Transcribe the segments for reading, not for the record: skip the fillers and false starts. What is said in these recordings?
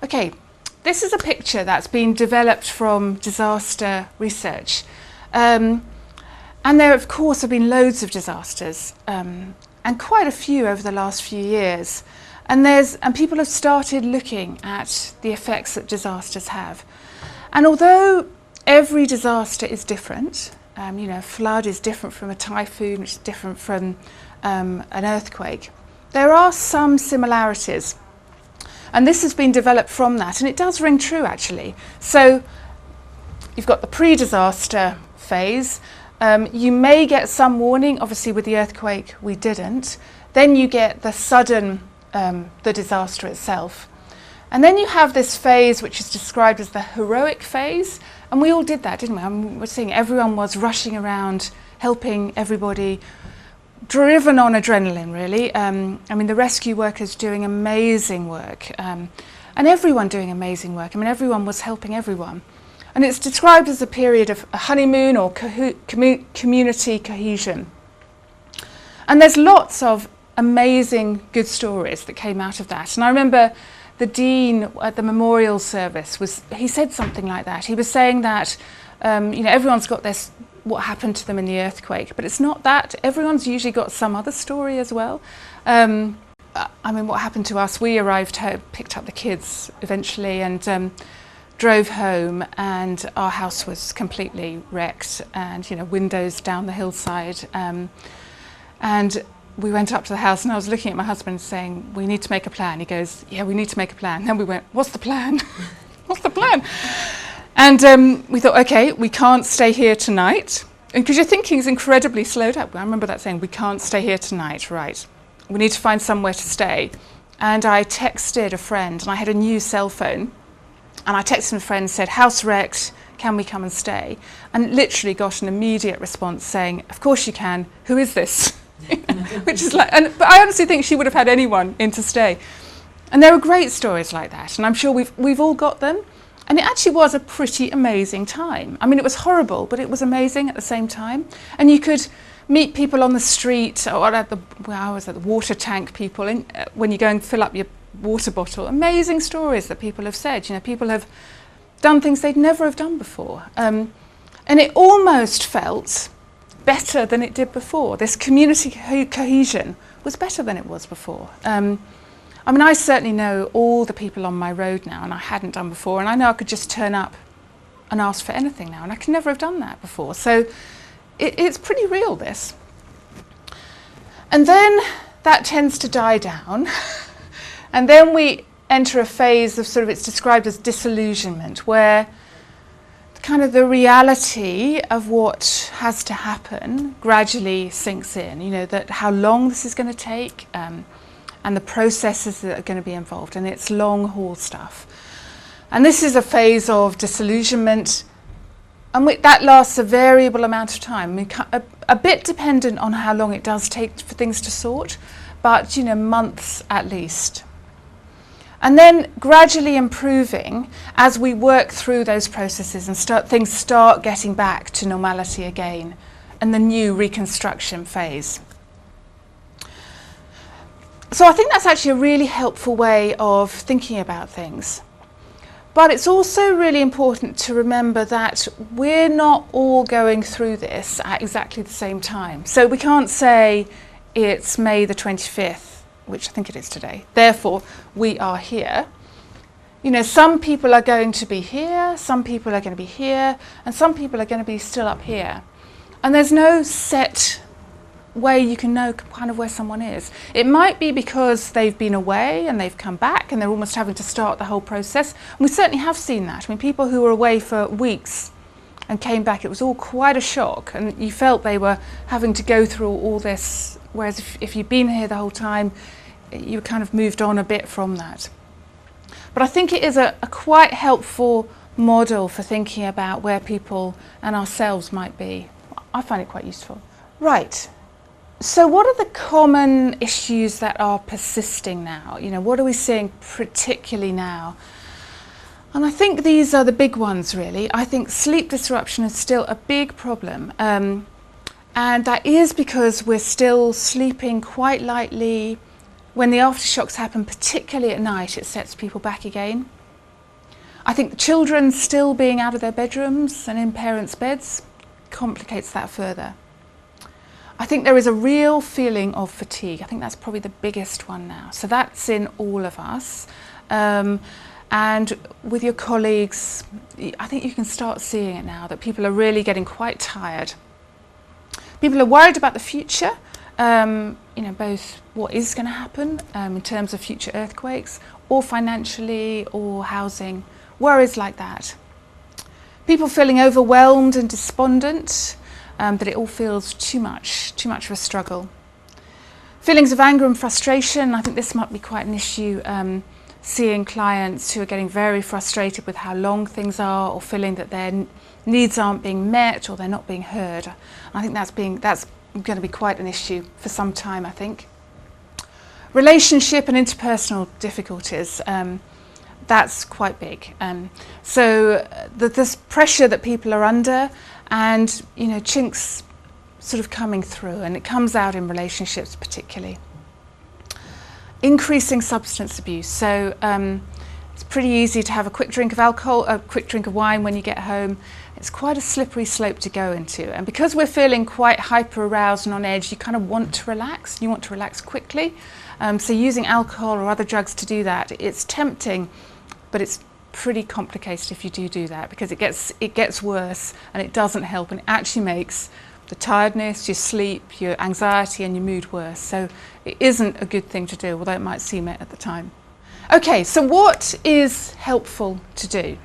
Okay, this is a picture that's been developed from disaster research. And there, of course, have been loads of disasters, and quite a few over the last few years. And people have started looking at the effects that disasters have. And although every disaster is different, a flood is different from a typhoon, which is different from an earthquake, there are some similarities. And this has been developed from that, and it does ring true, actually. So you've got the pre-disaster phase. You may get some warning. Obviously, with the earthquake, we didn't. Then you get the sudden, the disaster itself. And then you have this phase, which is described as the heroic phase. And we all did that, didn't we? We're seeing everyone was rushing around, helping everybody, driven on adrenaline, really. The rescue workers doing amazing work, and everyone doing amazing work. Everyone was helping everyone. And it's described as a period of a honeymoon or community cohesion. And there's lots of amazing good stories that came out of that. And I remember the dean at the memorial service, he said something like that. He was saying that everyone's got this, what happened to them in the earthquake, but it's not that. Everyone's usually got some other story as well. What happened to us, we arrived home, picked up the kids eventually, and drove home, and our house was completely wrecked, and windows down the hillside, and we went up to the house, and I was looking at my husband saying, we need to make a plan. He goes, yeah, we need to make a plan. Then we went, what's the plan? What's the plan? And we thought, okay, we can't stay here tonight. And because your thinking is incredibly slowed up. I remember that saying, we can't stay here tonight, right? We need to find somewhere to stay. And I texted a friend, and I had a new cell phone. And I texted a friend and said, house wrecked, can we come and stay? And literally got an immediate response saying, of course you can, who is this? Which is but I honestly think she would have had anyone in to stay. And there are great stories like that, and I'm sure we've all got them. And it actually was a pretty amazing time. It was horrible, but it was amazing at the same time. And you could meet people on the street, or I was at the water tank people, when you go and fill up your water bottle. Amazing stories that people have said. People have done things they'd never have done before. And it almost felt better than it did before. This community cohesion was better than it was before. I certainly know all the people on my road now, and I hadn't done before, and I know I could just turn up and ask for anything now, and I could never have done that before. So it's pretty real, this. And then that tends to die down, and then we enter a phase of it's described as disillusionment, where kind of the reality of what has to happen gradually sinks in, that how long this is going to take, and the processes that are going to be involved, and it's long haul stuff. And this is a phase of disillusionment, and that lasts a variable amount of time. A bit dependent on how long it does take for things to sort, but months at least. And then gradually improving as we work through those processes and things start getting back to normality again, and the new reconstruction phase. So I think that's actually a really helpful way of thinking about things. But it's also really important to remember that we're not all going through this at exactly the same time. So we can't say it's May the 25th, which I think it is today, therefore we are here. Some people are going to be here, some people are going to be here, and some people are going to be still up here. And there's no set way you can know kind of where someone is. It might be because they've been away and they've come back and they're almost having to start the whole process. And we certainly have seen that. People who were away for weeks and came back, it was all quite a shock, and you felt they were having to go through all this, whereas if you've been here the whole time, you kind of moved on a bit from that. But I think it is a quite helpful model for thinking about where people and ourselves might be. I find it quite useful. Right. So what are the common issues that are persisting now? What are we seeing particularly now? And I think these are the big ones, really. I think sleep disruption is still a big problem. And that is because we're still sleeping quite lightly. When the aftershocks happen, particularly at night, it sets people back again. I think children still being out of their bedrooms and in parents' beds complicates that further. I think there is a real feeling of fatigue. I think that's probably the biggest one now. So that's in all of us. And with your colleagues, I think you can start seeing it now, that people are really getting quite tired. People are worried about the future, both what is going to happen in terms of future earthquakes, or financially, or housing, worries like that. People feeling overwhelmed and despondent, that it all feels too much of a struggle. Feelings of anger and frustration, I think this might be quite an issue, seeing clients who are getting very frustrated with how long things are, or feeling that their needs aren't being met or they're not being heard. I think that's going to be quite an issue for some time, I think. Relationship and interpersonal difficulties, that's quite big. So this pressure that people are under, and chinks sort of coming through, and it comes out in relationships particularly. Increasing substance abuse. So it's pretty easy to have a quick drink of alcohol, a quick drink of wine when you get home. It's quite a slippery slope to go into. And because we're feeling quite hyper aroused and on edge, you kind of want to relax. You want to relax quickly. So using alcohol or other drugs to do that, it's tempting, but it's pretty complicated if you do that, because it gets worse and it doesn't help, and it actually makes the tiredness, your sleep, your anxiety and your mood worse. So it isn't a good thing to do, although it might seem it at the time. Okay, so what is helpful to do?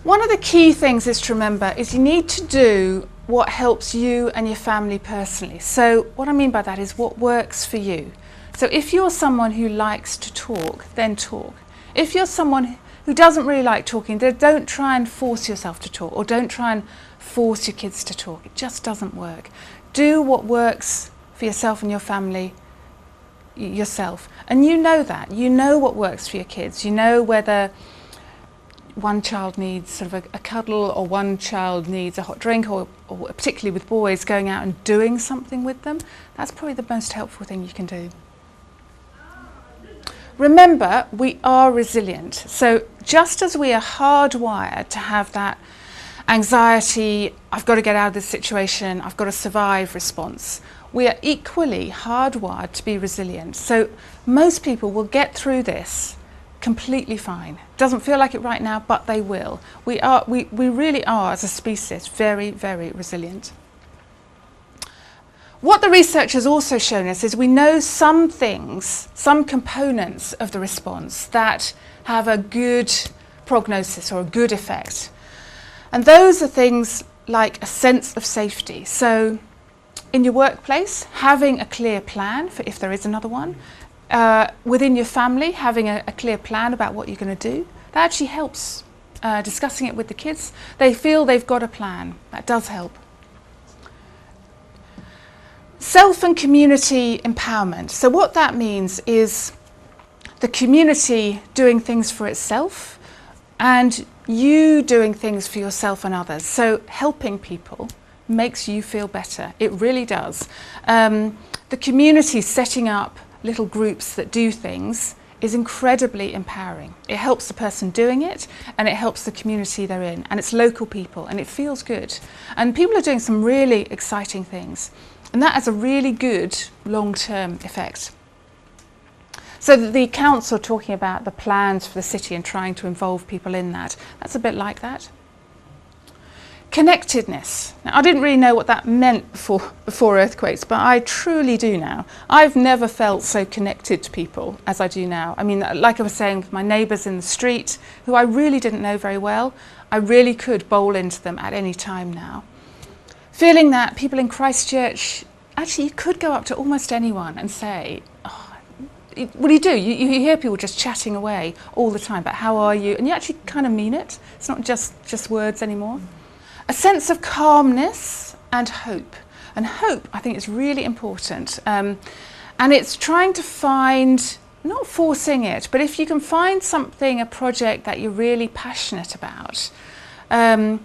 One of the key things is to remember is you need to do what helps you and your family personally. So what I mean by that is what works for you. So if you're someone who likes to talk, then talk. If you're someone who doesn't really like talking, then don't try and force yourself to talk, or don't try and force your kids to talk. It just doesn't work. Do what works for yourself and your family yourself. And you know that. You know what works for your kids. You know whether one child needs sort of a cuddle, or one child needs a hot drink, or particularly with boys, going out and doing something with them. That's probably the most helpful thing you can do. Remember, we are resilient. So just as we are hardwired to have that anxiety, I've got to get out of this situation, I've got to survive response, we are equally hardwired to be resilient. So most people will get through this completely fine. Doesn't feel like it right now, but they will. We really are, as a species, very, very resilient. What the research has also shown us is we know some things, some components of the response that have a good prognosis or a good effect. And those are things like a sense of safety. So in your workplace, having a clear plan for if there is another one. Within your family, having a clear plan about what you're going to do. That actually helps. Discussing it with the kids, they feel they've got a plan. That does help. Self and community empowerment. So what that means is the community doing things for itself, and you doing things for yourself and others. So helping people makes you feel better. It really does. The community setting up little groups that do things is incredibly empowering. It helps the person doing it, and it helps the community they're in, and it's local people, and it feels good. And people are doing some really exciting things, and that has a really good long-term effect. So the council talking about the plans for the city and trying to involve people in that, that's a bit like that. Connectedness. Now, I didn't really know what that meant before earthquakes, but I truly do now. I've never felt so connected to people as I do now. I mean, like I was saying, with my neighbours in the street, who I really didn't know very well, I really could bowl into them at any time now. Feeling that people in Christchurch, actually you could go up to almost anyone and say, oh, what do? You hear people just chatting away all the time about how are you, and you actually kind of mean it. It's not just words anymore. A sense of calmness and hope. And hope, I think, is really important. And it's trying to find, not forcing it, but if you can find something, a project that you're really passionate about, and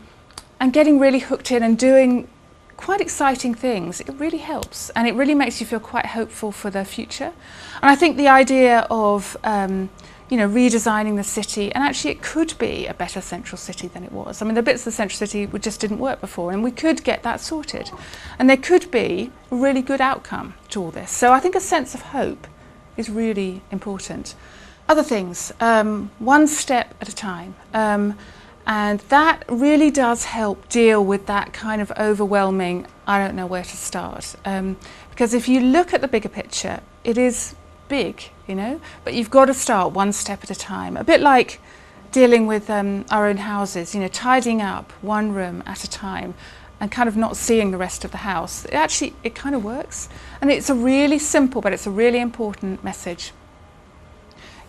getting really hooked in and doing quite exciting things, it really helps, and it really makes you feel quite hopeful for the future. And I think the idea of redesigning the city, and actually it could be a better central city than it was. I mean, the bits of the central city just didn't work before, and we could get that sorted. And there could be a really good outcome to all this. So I think a sense of hope is really important. Other things, one step at a time. And that really does help deal with that kind of overwhelming, I don't know where to start. Because if you look at the bigger picture, it is big, but you've got to start one step at a time. A bit like dealing with our own houses, tidying up one room at a time and kind of not seeing the rest of the house. It kind of works. And it's a really simple, but it's a really important message.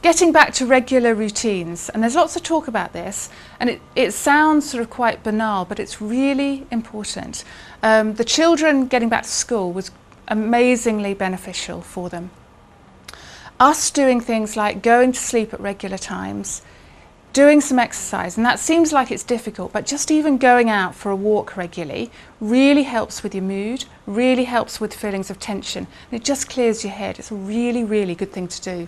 Getting back to regular routines, and there's lots of talk about this, and it sounds sort of quite banal, but it's really important. The children getting back to school was amazingly beneficial for them. Us doing things like going to sleep at regular times, doing some exercise, and that seems like it's difficult, but just even going out for a walk regularly really helps with your mood, really helps with feelings of tension, and it just clears your head. It's a really, really good thing to do.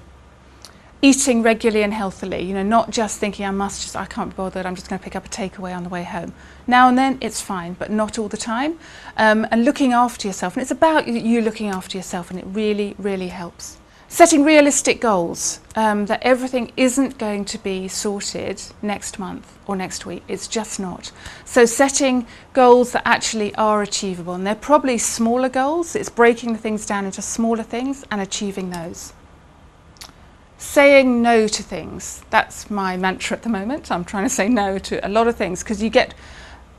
Eating regularly and healthily, not just thinking I can't be bothered, I'm just going to pick up a takeaway on the way home. Now and then it's fine, but not all the time. And looking after yourself, and it's about you looking after yourself, and it really, really helps. Setting realistic goals, that everything isn't going to be sorted next month or next week, it's just not. So setting goals that actually are achievable, and they're probably smaller goals, it's breaking the things down into smaller things and achieving those. Saying no to things, that's my mantra at the moment. I'm trying to say no to a lot of things because you get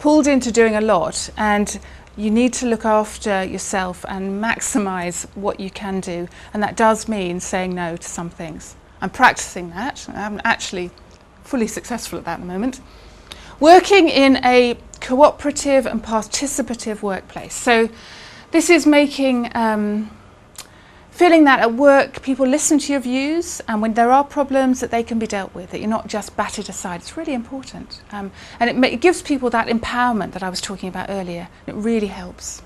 pulled into doing a lot, and you need to look after yourself and maximise what you can do, and that does mean saying no to some things. I'm practicing that. I'm actually fully successful at that at the moment. Working in a cooperative and participative workplace. So this is making feeling that at work people listen to your views, and when there are problems that they can be dealt with, that you're not just batted aside. It's really important. And it gives people that empowerment that I was talking about earlier. It really helps.